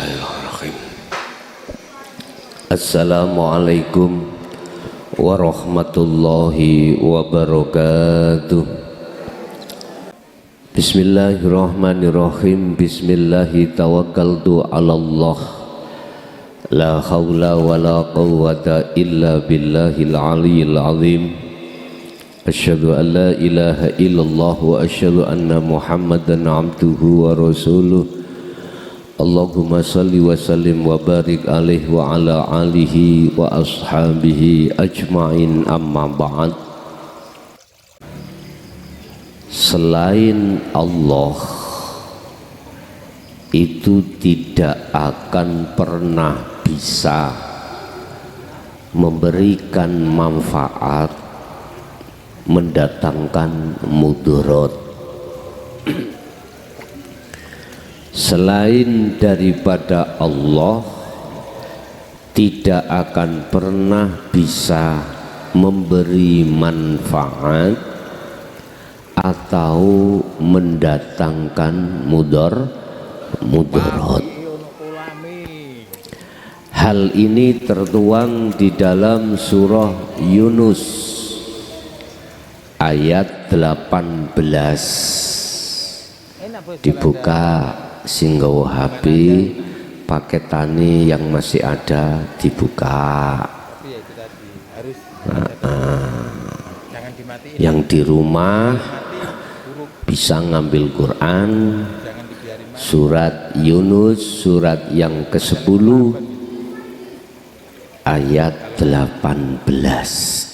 Bismillahirrahmanirrahim. Assalamualaikum warahmatullahi wabarakatuh. Bismillahirrahmanirrahim. Bismillahi tawakkaltu ala Allah. La hawla wa la quwwata illa billahil aliyyil azim. Asyhadu an la ilaha illallah wa asyhadu anna Muhammadan abduhu wa rasuluh. Allahumma salli wa sallim wa barik alaihi wa ala alihi wa ashabihi ajma'in, amma ba'd. Selain Allah itu tidak akan pernah bisa memberikan manfaat, mendatangkan mudarat. Selain daripada Allah tidak akan pernah bisa memberi manfaat atau mendatangkan mudarat. Hal ini tertuang di dalam surah Yunus ayat 18. Dibuka singgawa HP, paketane yang masih ada dibuka. Yang di rumah bisa ngambil Quran surat Yunus, surat yang ke-10 ayat 18.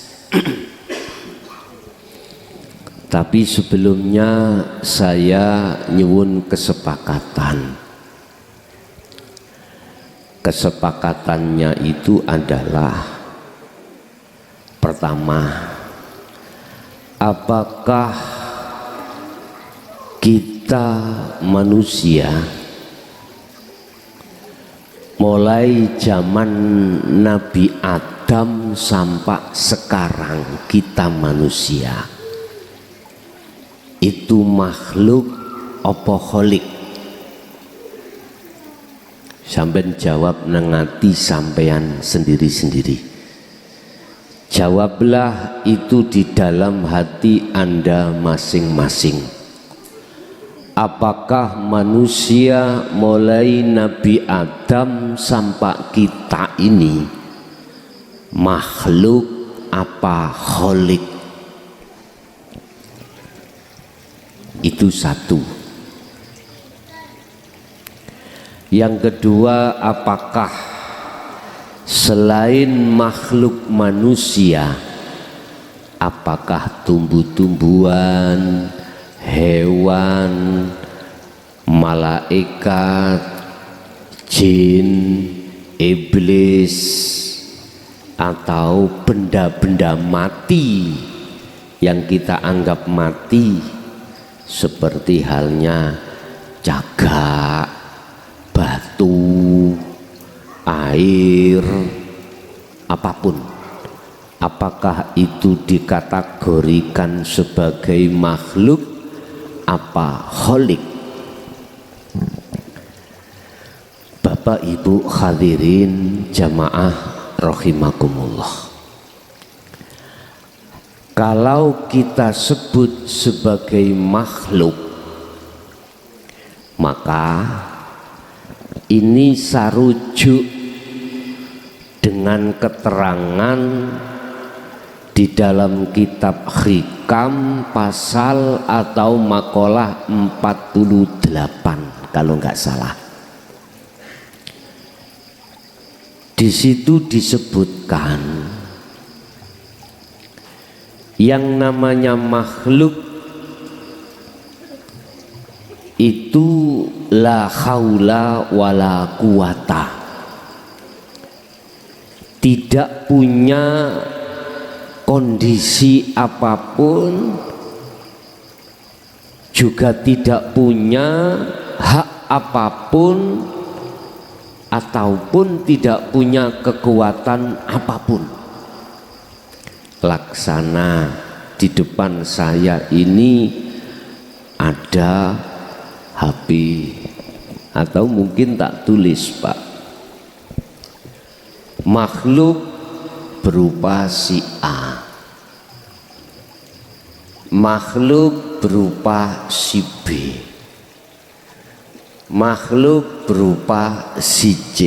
Tapi sebelumnya saya nyuwun kesepakatan. Kesepakatannya itu adalah, pertama, apakah kita manusia mulai zaman Nabi Adam sampai sekarang kita manusia itu makhluk apa kholik? Sampeyan jawab nengati sampeyan sendiri-sendiri. Jawablah itu di dalam hati Anda masing-masing. Apakah manusia mulai Nabi Adam sampai kita ini makhluk apa kholik? Itu satu. Yang kedua, apakah selain makhluk manusia, apakah tumbuh-tumbuhan, hewan, malaikat, jin, iblis, atau benda-benda mati yang kita anggap mati, seperti halnya cagak, batu, air, apapun, apakah itu dikategorikan sebagai makhluk apa kholik? Bapak Ibu hadirin jamaah rahimakumullah, kalau kita sebut sebagai makhluk, maka ini sarujuk dengan keterangan di dalam kitab Hikam pasal atau makalah 48 kalau nggak salah. Di situ disebutkan yang namanya makhluk itu la haula wala quwata, tidak punya kondisi apapun, juga tidak punya hak apapun, ataupun tidak punya kekuatan apapun. Laksana di depan saya ini ada HP, atau mungkin tak tulis, Pak. Makhluk berupa si A, makhluk berupa si B, makhluk berupa si C.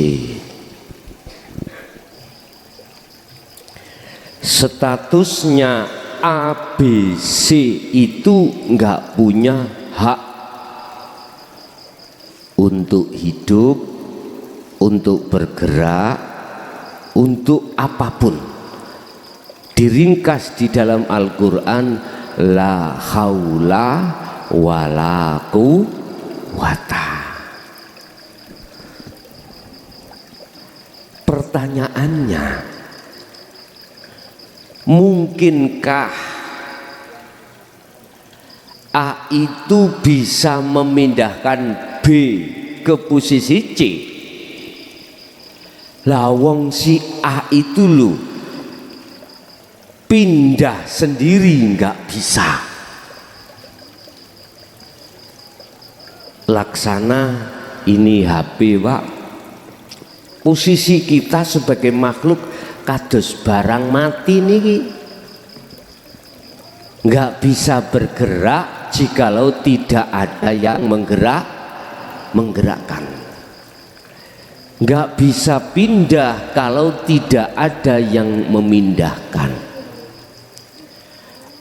Statusnya A, B, C itu nggak punya hak untuk hidup, untuk bergerak, untuk apapun. Diringkas di dalam Al-Quran, la haula wala quwata. Pertanyaannya, mungkinkah A itu bisa memindahkan B ke posisi C? Lawong si A itu loh pindah sendiri nggak bisa. Laksana ini HP, Pak. Posisi kita sebagai makhluk kados barang mati niki, nggak bisa bergerak jikalau tidak ada yang menggerakkan, nggak bisa pindah kalau tidak ada yang memindahkan.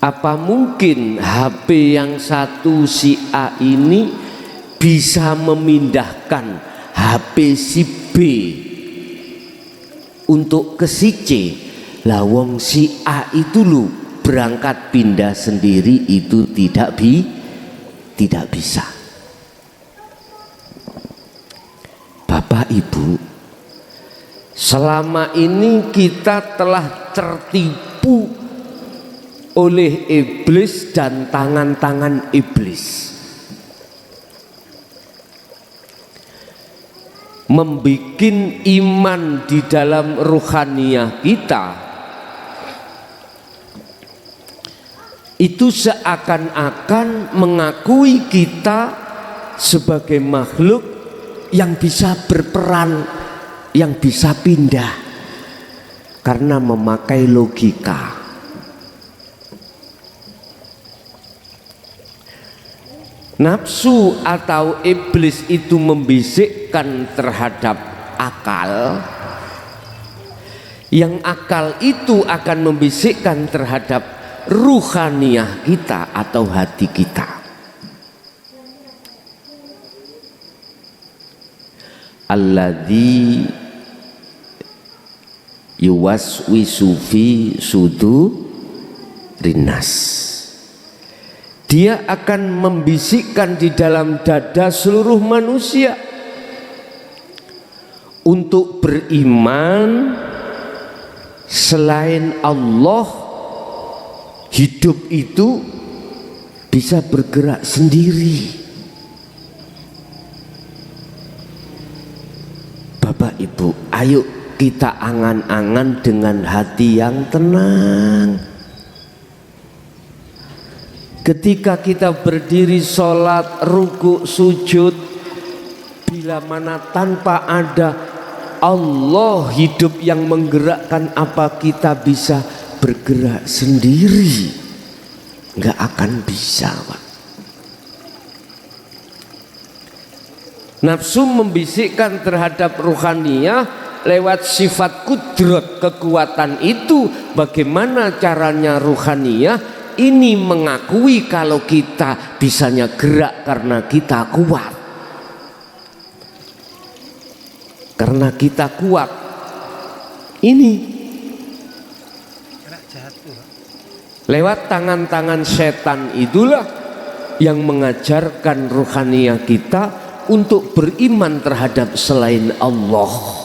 Apa mungkin HP yang satu si A ini bisa memindahkan HP si B untuk ke si C? Lawong si A itu loh berangkat pindah sendiri itu tidak bisa. Bapak Ibu, selama ini kita telah tertipu oleh iblis dan tangan-tangan iblis, membikin iman di dalam ruhaniyah kita itu seakan-akan mengakui kita sebagai makhluk yang bisa berperan, yang bisa pindah karena memakai logika. Nafsu atau iblis itu membisikkan terhadap akal, yang akal itu akan membisikkan terhadap ruhaniyah kita atau hati kita. Alladzi yuwaswisu fi sudurin nas. Dia akan membisikkan di dalam dada seluruh manusia untuk beriman selain Allah, hidup itu bisa bergerak sendiri. Bapak Ibu, ayo kita angan-angan dengan hati yang tenang. Ketika kita berdiri sholat, ruku, sujud, bila mana tanpa ada Allah hidup yang menggerakkan, apa kita bisa bergerak sendiri? Nggak akan bisa, Pak. Nafsu membisikkan terhadap ruhaniyah lewat sifat kudrat, kekuatan itu. Bagaimana caranya ruhaniyah ini mengakui kalau kita bisanya gerak karena kita kuat, karena kita kuat. Ini lewat tangan-tangan setan itulah yang mengajarkan ruhaniyah kita untuk beriman terhadap selain Allah.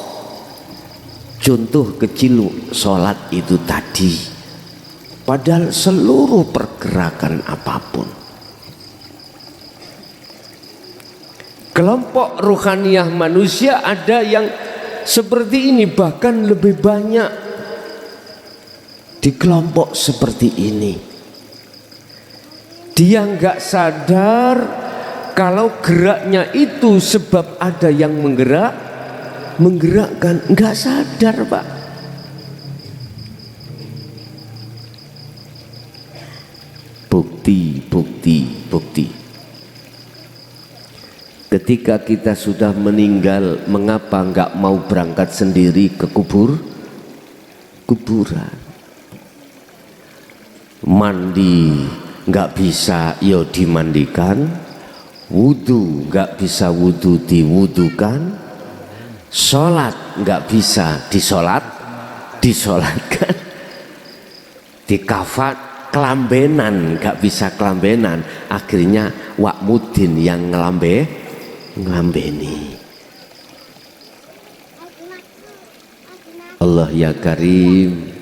Contoh kecil sholat itu tadi. Padahal seluruh pergerakan apapun, kelompok ruhaniyah manusia ada yang seperti ini, bahkan lebih banyak di kelompok seperti ini. Dia nggak sadar Kalau geraknya itu sebab ada yang menggerakkan, nggak sadar Pak. Bukti. Ketika kita sudah meninggal, mengapa nggak mau berangkat sendiri ke kuburan? Mandi nggak bisa, yo dimandikan. Wudu nggak bisa, wudu diwudukan. Sholat nggak bisa, disolatkan. Dikafan, kelambenan nggak bisa kelambenan, akhirnya wakmudin yang ngelambeni. Allah ya Karim,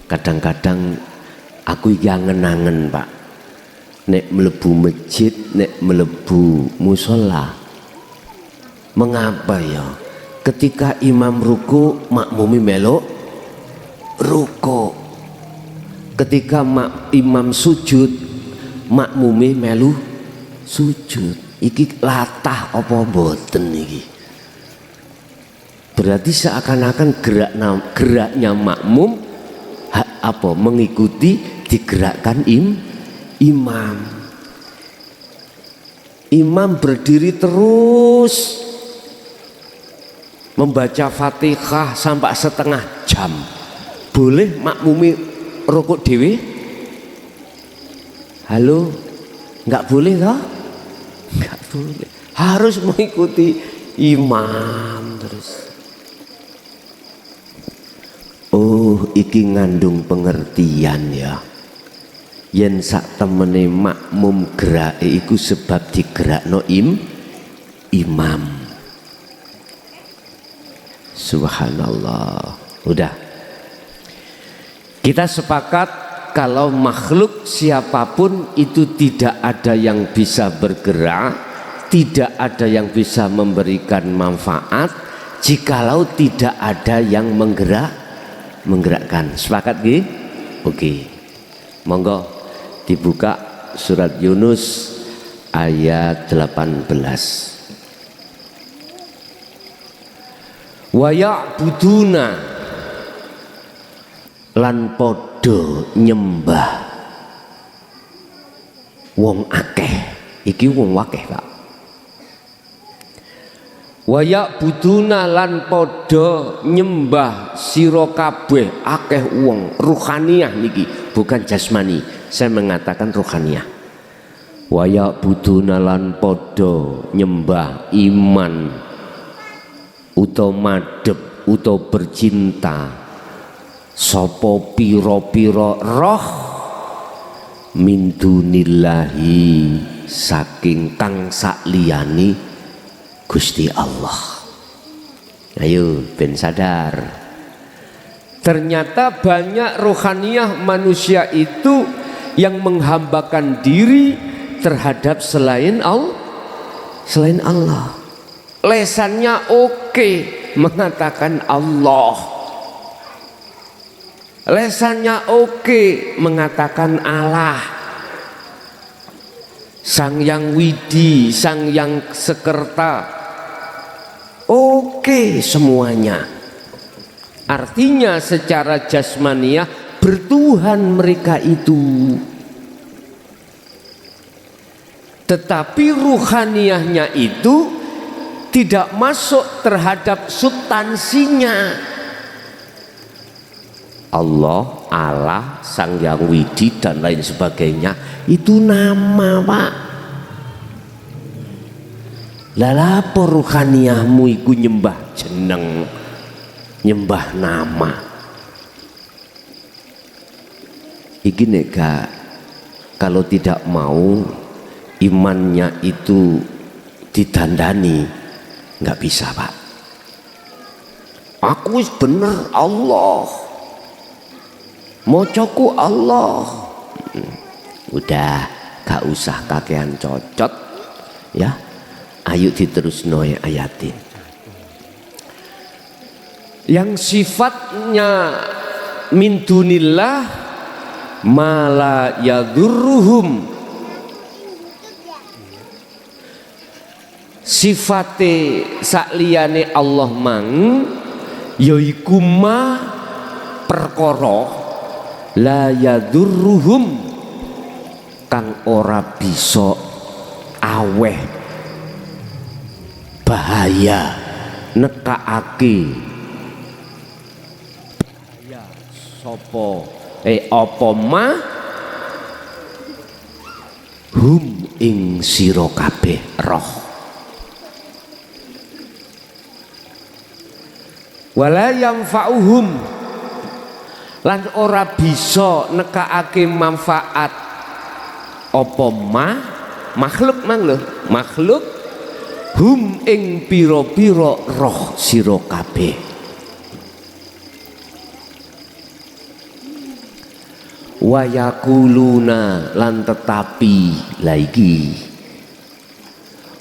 kadang-kadang aku yang ngenangen Pak, nek melebu masjid, nek melebu musola, mengapa ya ketika imam ruku makmumi melok ruku, ketika imam sujud makmumi melu sujud. Iki latah apa mboten iki? Berarti seakan-akan geraknya makmum mengikuti digerakkan imam. Imam berdiri terus membaca Fatihah sampai setengah jam. Boleh makmumi rukuk dewi? Halo? Enggak boleh toh? Enggak boleh. Harus mengikuti imam terus. Oh, iki ngandung pengertian ya. Yen sak temene makmum gerake iku sebab digerakno imam. Subhanallah. Udah. Kita sepakat kalau makhluk siapapun itu tidak ada yang bisa bergerak, tidak ada yang bisa memberikan manfaat jikalau tidak ada yang menggerakkan. Sepakat nggih? Oke. Monggo dibuka surat Yunus ayat 18. Wa ya'buduna lan podo nyembah wong akeh. Iki wong akeh Pak. Wa ya'buduna lan podo nyembah sira kabeh akeh wong. Ruhaniyah niki, bukan jasmani. Saya mengatakan ruhaniyah. Wa ya'buduna lan podo nyembah iman utawa madhep utawa bercinta sapa pira-pira roh min dunillahi saking kang sakliyane Gusti Allah. Ayo ben sadar, ternyata banyak rohaniyah manusia itu yang menghambakan diri terhadap selain Allah. Lesannya oke mengatakan Allah, lesannya oke mengatakan Allah, Sang Yang Widi, Sang Yang Sekerta, oke semuanya. Artinya secara jasmaniah bertuhan mereka itu, tetapi ruhaniyahnya itu tidak masuk terhadap substansinya. Allah, Allah, Sang Yang Widi dan lain sebagainya itu nama Pak. Lah apa ruhaniyahmu iku nyembah jeneng, nyembah nama. Iki nek gak, kalau tidak mau imannya itu didandani, nggak bisa Pak. Aku wis bener Allah, mocoku Allah. Udah gak usah kakean cocot ya. Ayo diterusno ayatin. Yang sifatnya min dunillah mala yadurruhum sifate sakliyane Allah mang yaiku ma perkara la yadurruhum kang ora bisa aweh bahaya nekakake bahaya sapa apa ma hum ing sira kabeh roh wala yanfa'uhum lan ora bisa nekakake manfaat apa ma makhluk mang lho makhluk hum ing pira-pira roh sira kabeh wa yaquluna lan tetapi laiki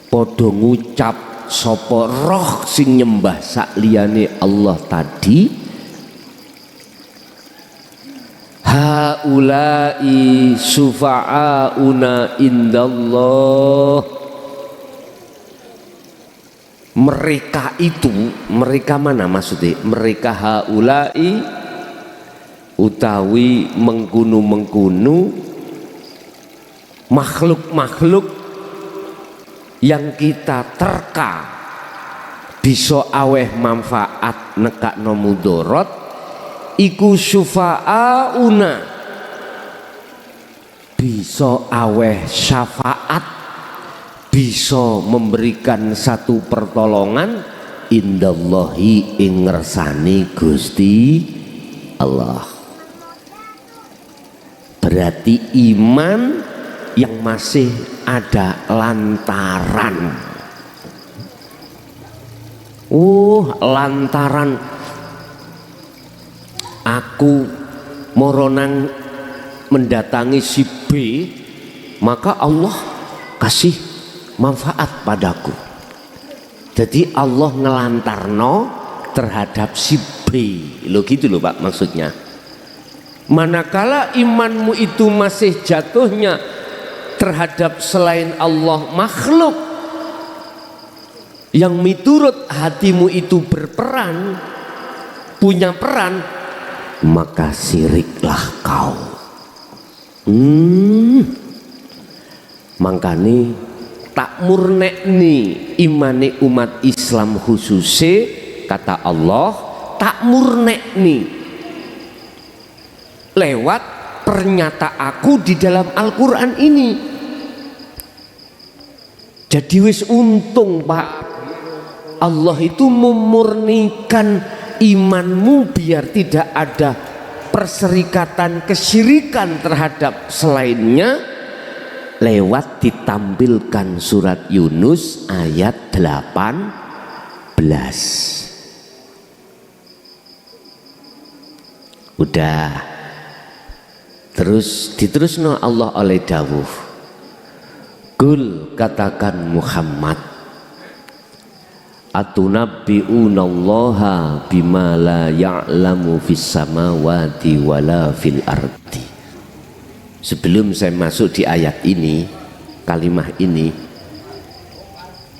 padha ngucap sapa roh sing nyembah sakliyane Allah tadi haulai sufa'auna indallah mereka itu mereka mana maksudnya mereka haulai utawi mengkunu-mengkunu makhluk-makhluk yang kita terka bisa aweh manfaat nekakno mudarat iku syufa'auna bisa aweh syafaat bisa memberikan satu pertolongan indallahi ing ngersani Gusti Allah. Berarti iman yang masih ada lantaran lantaran aku moronang mendatangi si B maka Allah kasih manfaat padaku. Jadi Allah ngelantarno terhadap si B lo gitu loh Pak maksudnya. Manakala imanmu itu masih jatuhnya terhadap selain Allah makhluk yang miturut hatimu itu berperan punya peran maka siriklah kau. Mangkane tak murnekni imane umat Islam khususnya kata Allah tak murnekni lewat pernyataan aku di dalam Al-Quran ini. Jadi wis untung Pak Allah itu memurnikan imanmu biar tidak ada perserikatan kesyirikan terhadap selainnya lewat ditampilkan surat Yunus ayat 18. Udah terus diterusno Allah oleh dawuh kul katakan Muhammad atunabbi'unallaha bima la ya'lamu fis samawati wala fil ardi. Sebelum saya masuk di ayat ini kalimah ini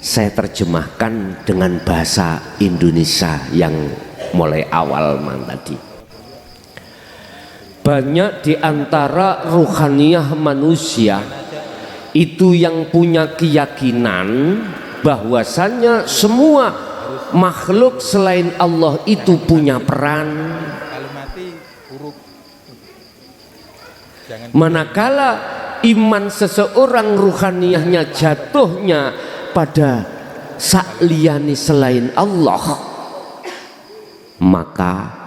saya terjemahkan dengan bahasa Indonesia yang mulai awal man tadi. Banyak di antara ruhaniyah manusia itu yang punya keyakinan bahwasannya semua makhluk selain Allah itu punya peran. Manakala iman seseorang ruhaniyahnya jatuhnya pada sakliyani selain Allah maka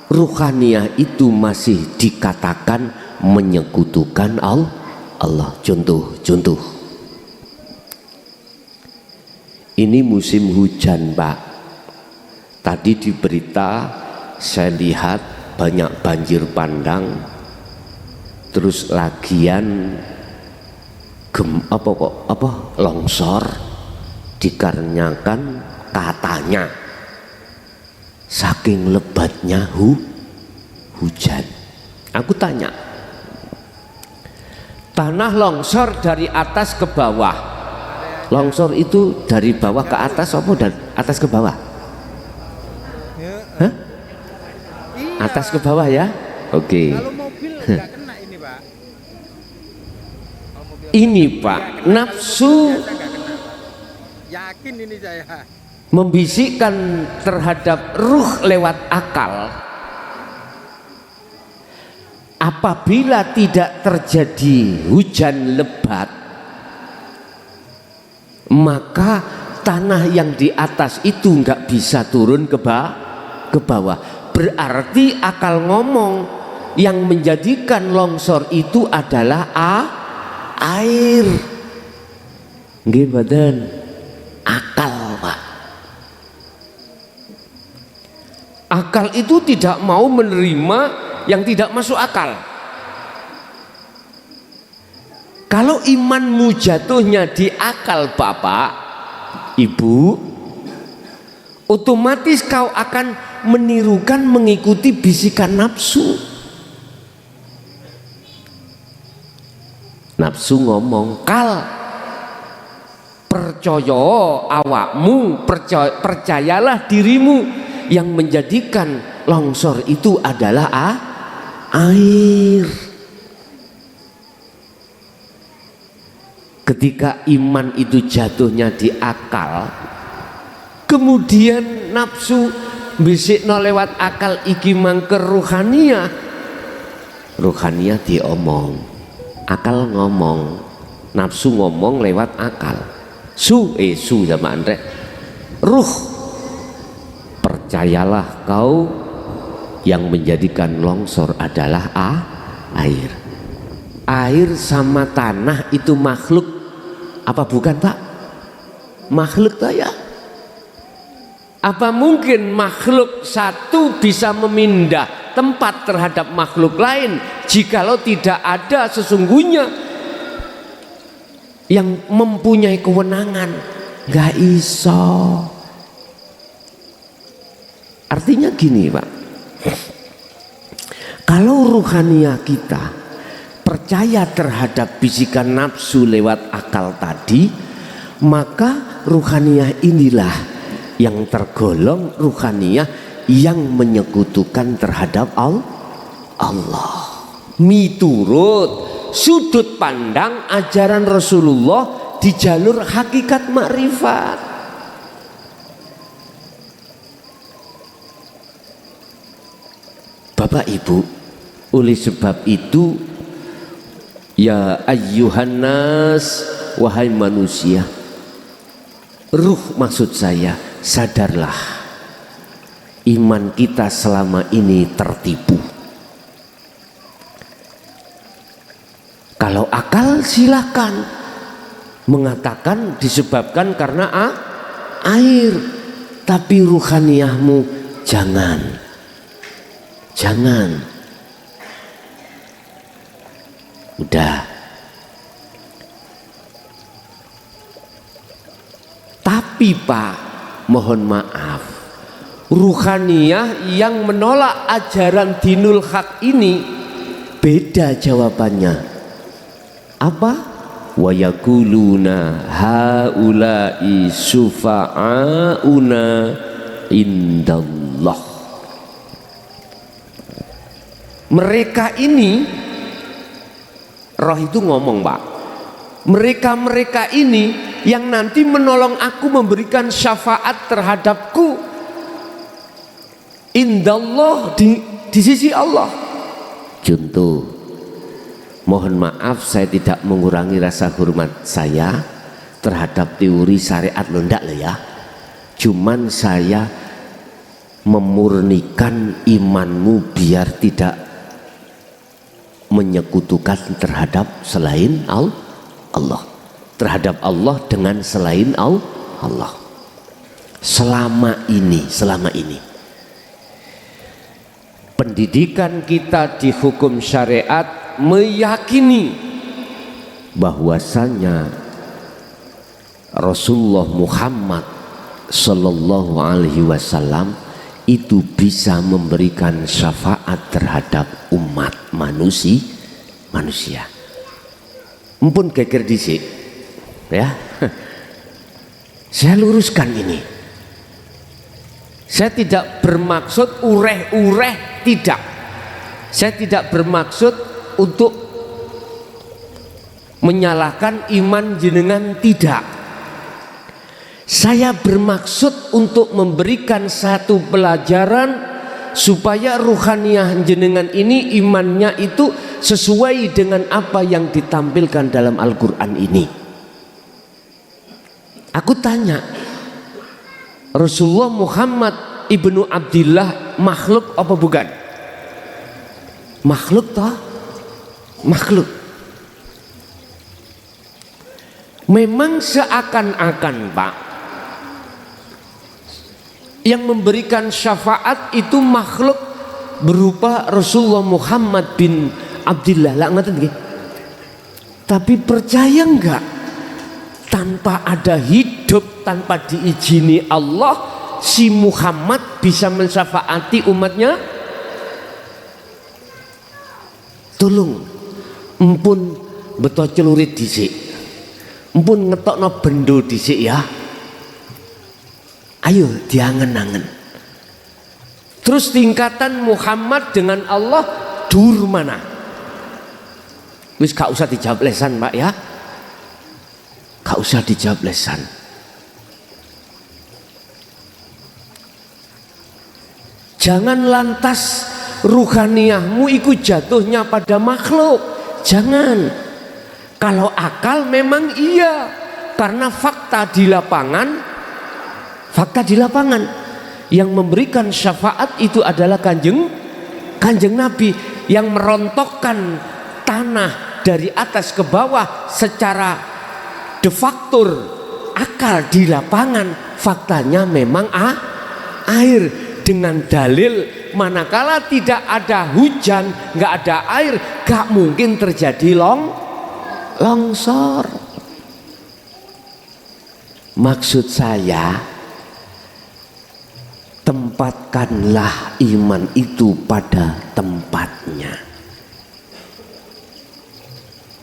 ruhaniyah itu masih dikatakan menyekutukan Allah. Contoh ini musim hujan Pak. Tadi di berita saya lihat banyak banjir bandang terus lagian longsor dikarenakan katanya saking lebatnya hujan. Aku tanya, tanah longsor dari atas ke bawah Longsor itu dari bawah ke atas apa dan atas ke bawah? Hah? Atas ke bawah ya? Oke. Kalau mobil nggak kena ini Pak. Ini Pak, nafsu Yakin ini saya. membisikkan terhadap ruh lewat akal. Apabila tidak terjadi hujan lebat, maka tanah yang di atas itu nggak bisa turun ke bawah. Berarti akal ngomong yang menjadikan longsor itu adalah air. Nggih badan akal Pak. Akal itu tidak mau menerima yang tidak masuk akal. Kalau imanmu jatuhnya di akal Bapak, Ibu, otomatis kau akan menirukan mengikuti bisikan nafsu. Nafsu ngomong kal, percaya awakmu, percayalah dirimu, yang menjadikan longsor itu adalah air. Ketika iman itu jatuhnya di akal, kemudian nafsu bisikno lewat akal iki mangke ruhaniyah. Ruhaniyah diomong, akal ngomong, nafsu ngomong lewat akal. Su sama Andre. Ruh, percayalah kau, yang menjadikan longsor adalah air. Air sama tanah itu makhluk apa bukan Pak? Makhluk toh ya. Apa mungkin makhluk satu bisa memindah tempat terhadap makhluk lain jikalau tidak ada sesungguhnya yang mempunyai kewenangan? Gak iso. Artinya gini Pak, kalau ruhaniyah kita percaya terhadap bisikan nafsu lewat akal tadi, maka ruhaniyah inilah yang tergolong ruhaniyah yang menyekutukan terhadap Allah. Miturut sudut pandang ajaran Rasulullah di jalur hakikat makrifat. Bapak Ibu, oleh sebab itu, ya ayyuhan nas, wahai manusia, ruh maksud saya, sadarlah iman kita selama ini tertipu. Kalau akal silakan mengatakan disebabkan karena air, tapi ruhaniyahmu jangan. Udah. Tapi Pak, mohon maaf, ruhaniyah yang menolak ajaran dinul haq ini beda jawabannya. Apa? Wa yaquluna haula'i syufa'auna indallah. Mereka ini, roh itu ngomong Pak, mereka ini yang nanti menolong aku, memberikan syafaat terhadapku indallah, di sisi Allah. Contoh, mohon maaf saya tidak mengurangi rasa hormat saya terhadap teori syariat lo, ndak lo ya, cuman saya memurnikan imanmu biar tidak menyekutukan terhadap selain Allah, terhadap Allah dengan selain Allah. Selama ini pendidikan kita di hukum syariat meyakini bahwasanya Rasulullah Muhammad Sallallahu Alaihi Wasallam itu bisa memberikan syafaat terhadap umat manusia. Mumpun geger dhisik ya. Saya luruskan ini. Saya tidak bermaksud ureh-ureh, tidak. Saya tidak bermaksud untuk menyalahkan iman jenengan, tidak. Saya bermaksud untuk memberikan satu pelajaran supaya ruhaniyah jenengan ini imannya itu sesuai dengan apa yang ditampilkan dalam Al-Quran ini. Aku tanya, Rasulullah Muhammad ibnu Abdillah makhluk apa bukan? Makhluk toh? Makhluk. Memang seakan-akan Pak, yang memberikan syafaat itu makhluk berupa Rasulullah Muhammad bin Abdillah lah, ngeten nggih. Tapi percaya enggak, tanpa ada hidup, tanpa diizini Allah, si Muhammad bisa mensyafaati umatnya? Tolong empun beto celurit dhisik, empun ngetokno bendo dhisik ya. Ayo diangen-angen. Terus tingkatan Muhammad dengan Allah dur mana? Wis gak usah dijawab lesan Pak ya, gak usah dijawab lesan. Jangan lantas ruhaniyahmu ikut jatuhnya pada makhluk. Jangan. Kalau akal memang iya, karena fakta di lapangan yang memberikan syafaat itu adalah kanjeng Nabi yang merontokkan tanah dari atas ke bawah secara de facto. Akal di lapangan faktanya memang air, dengan dalil manakala tidak ada hujan, nggak ada air, gak mungkin terjadi longsor. Maksud saya, tempatkanlah iman itu pada tempatnya.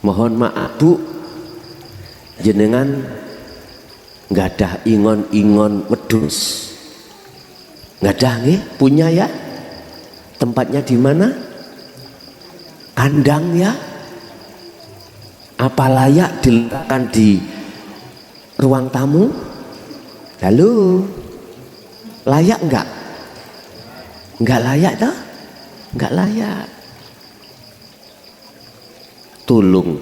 Mohon maaf Bu, jenengan nggak ada ingon-ingon wedhus, nggak ada nggih, punya ya? Tempatnya di mana? Kandang ya? Apa layak diletakkan di ruang tamu? Lalu layak enggak? Enggak layak toh? Enggak layak. Tolong,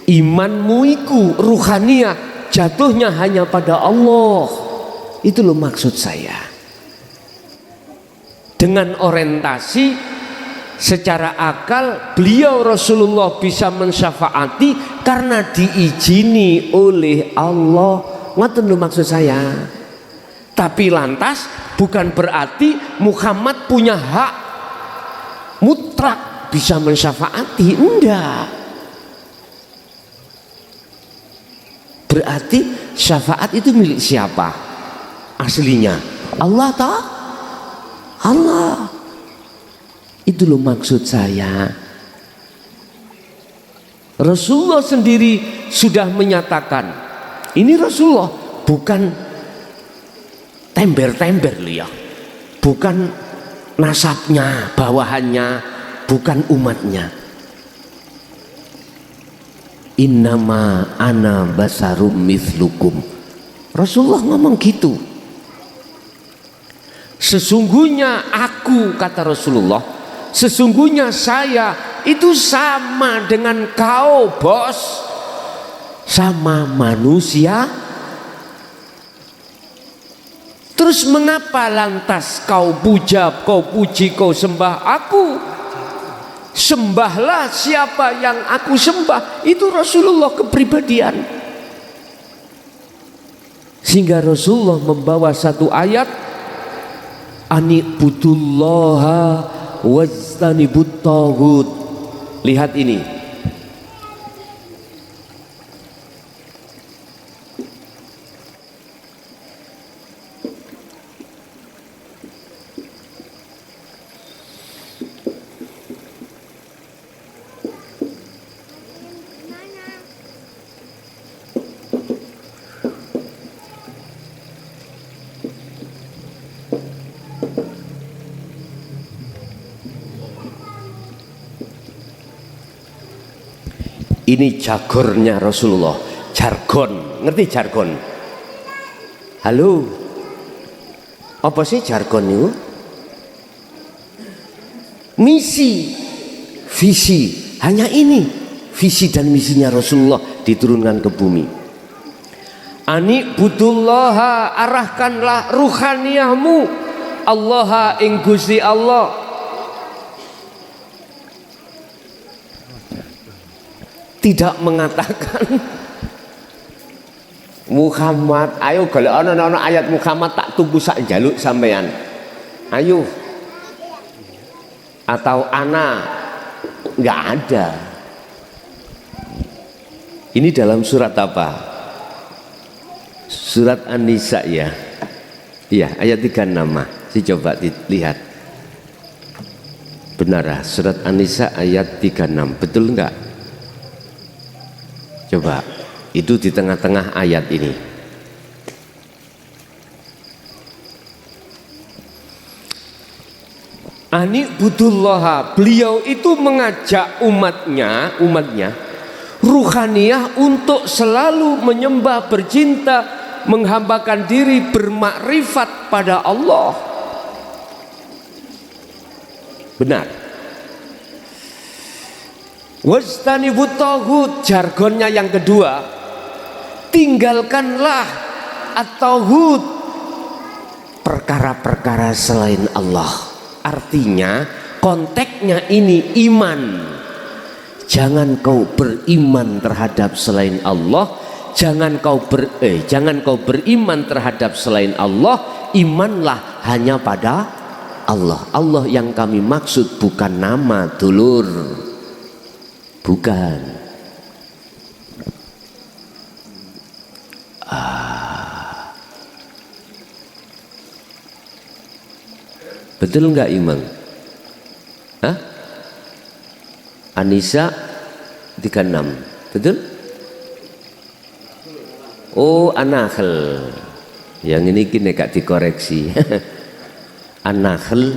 imanmu iku ruhaniyah jatuhnya hanya pada Allah. Itu loh maksud saya. Dengan orientasi secara akal, beliau Rasulullah bisa mensyafaati karena diizini oleh Allah. Ngoten lho maksud saya. Tapi lantas bukan berarti Muhammad punya hak mutlak bisa mensyafaati, enggak. Berarti syafaat itu milik siapa? Aslinya Allah toh? Allah. Itu loh maksud saya. Rasulullah sendiri sudah menyatakan, ini Rasulullah bukan tember-tember ya, bukan nasabnya, bawahannya, bukan umatnya. Innama ana basarum mithlukum. Rasulullah ngomong gitu. Sesungguhnya aku, kata Rasulullah, sesungguhnya saya itu sama dengan kau bos, sama manusia. Terus mengapa lantas kau puja, kau puji, kau sembah aku? Sembahlah siapa yang aku sembah. Itu Rasulullah kepribadian. Sehingga Rasulullah membawa satu ayat, ani'budullaha wajtanibut taghut. Lihat ini. Ini jagornya Rasulullah, jargon. Ngerti jargon? Halo, apa sih jargon itu? Misi, visi, hanya ini visi dan misinya Rasulullah diturunkan ke bumi. Ani budullaha, arahkanlah ruhaniyahmu Allah ing Gusti Allah. Tidak mengatakan Muhammad, ayo golek ana ayat Muhammad tak tunggu sak njaluk sampean. Ayo. Atau ana, enggak ada. Ini dalam surat apa? Surat An-Nisa ya. Iya, ayat 36. Si coba dilihat. Benar, surat An-Nisa ayat 36. Betul enggak? Coba, itu di tengah-tengah ayat ini. Ani budullaha, beliau itu mengajak umatnya ruhaniyah untuk selalu menyembah, bercinta, menghambakan diri, bermakrifat pada Allah. Benar. Wastanibut tauhid, jargonnya yang kedua, tinggalkanlah at-tauhid, perkara-perkara selain Allah. Artinya konteksnya ini iman. Jangan kau beriman terhadap selain Allah, jangan kau beriman terhadap selain Allah, imanlah hanya pada Allah. Allah yang kami maksud bukan nama, dulur. Bukan. Betul enggak Imam? Hah? An-Nisa 36. Betul? Oh, An-Nahl. Yang ini kini gak dikoreksi. An-Nahl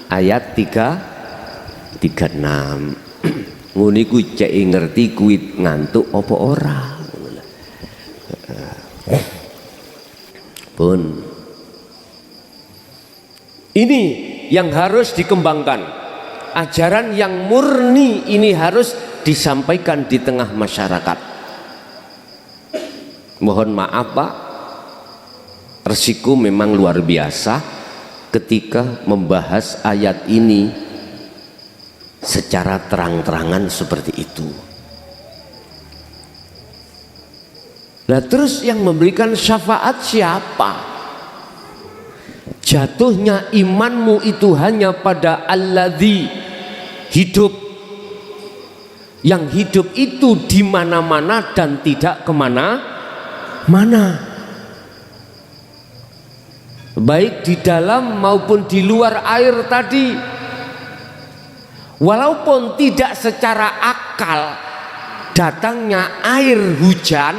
ayat 36. Nguni ku cek ngerti kuit ngantuk apa ora. Pun ini yang harus dikembangkan. Ajaran yang murni ini harus disampaikan di tengah masyarakat. Mohon maaf Pak, resiko memang luar biasa ketika membahas ayat ini secara terang-terangan seperti itu. Nah terus yang memberikan syafaat siapa? Jatuhnya imanmu itu hanya pada alladzi, hidup. Yang hidup itu di mana-mana dan tidak kemana-mana, baik di dalam maupun di luar air tadi. Walaupun tidak secara akal datangnya air hujan,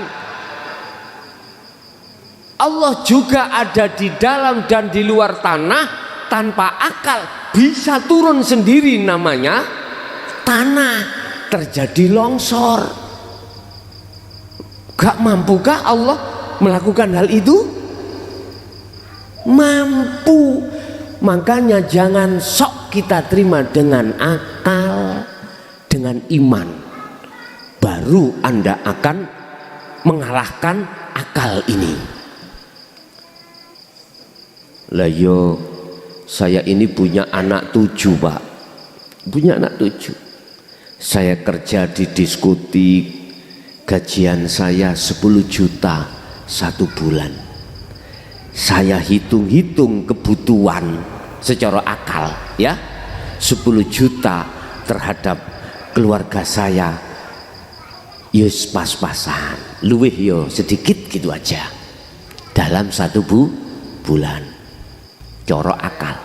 Allah juga ada di dalam dan di luar tanah tanpa akal, bisa turun sendiri, namanya tanah, terjadi longsor. Gak mampukah Allah melakukan hal itu? Mampu. Makanya jangan sok kita terima dengan akal, dengan iman, baru Anda akan mengalahkan akal ini. Lah yo, saya ini punya anak 7 Pak, punya anak 7. Saya kerja di diskotik, gajian saya 10 juta 1 bulan. Saya hitung-hitung kebutuhan secara akal ya, 10 juta terhadap keluarga saya yus pas-pasan, luwih yo sedikit gitu aja dalam 1 bulan coro akal.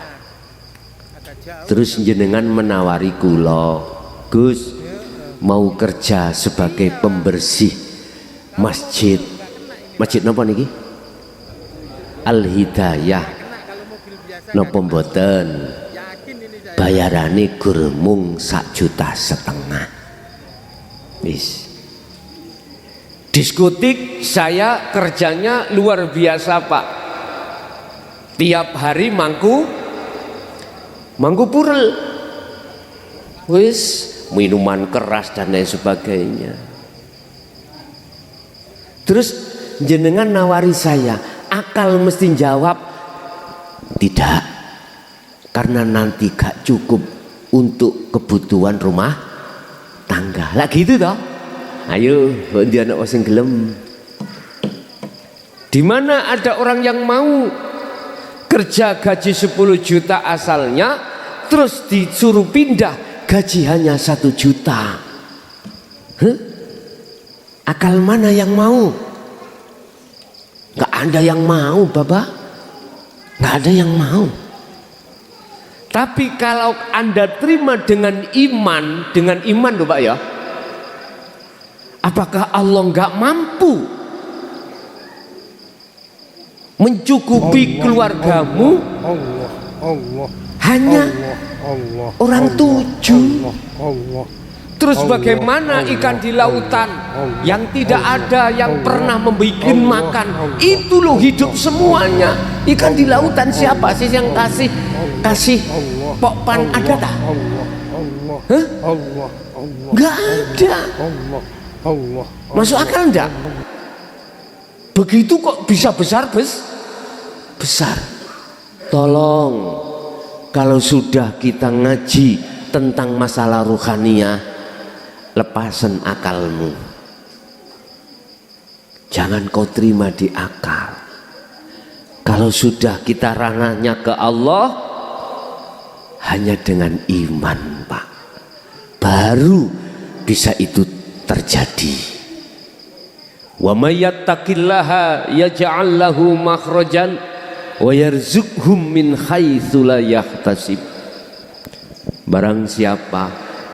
Terus jenengan menawari kula, Gus mau kerja sebagai pembersih masjid napa niki? Al-Hidayah napa mboten? Bayarane gur mung 1,5 juta. Wis. Diskotik saya kerjanya luar biasa Pak. Tiap hari mangku purel. Wis, minuman keras dan lain sebagainya. Terus jenengan nawari saya, akal mesti jawab tidak, karena nanti gak cukup untuk kebutuhan rumah tangga. Lah gitu toh. Ayo, ndi anak sing gelem. Di mana ada orang yang mau kerja gaji 10 juta asalnya, terus disuruh pindah gaji hanya 1 juta. Akal mana yang mau? Gak ada yang mau, Bapak. Gak ada yang mau. Tapi kalau Anda terima dengan iman loh Pak ya. Apakah Allah nggak mampu mencukupi keluargamu? Hanya orang 7. Terus bagaimana ikan di lautan yang tidak ada yang pernah membuat makan? Itu loh hidup semuanya. Ikan di lautan siapa sih yang kasih pokpan, ada tak? Nggak ada. Masuk akal enggak? Begitu kok bisa besar besar. Tolong, kalau sudah kita ngaji tentang masalah ruhaniyah, lepasan akalmu. Jangan kau terima di akal. Kalau sudah kita ranahnya ke Allah, hanya dengan iman Pak, baru bisa itu terjadi. Wa may yattaqillaha yaj'al lahu makhrajan wa yarzuqhum min haitsu la yahtasib. Barang siapa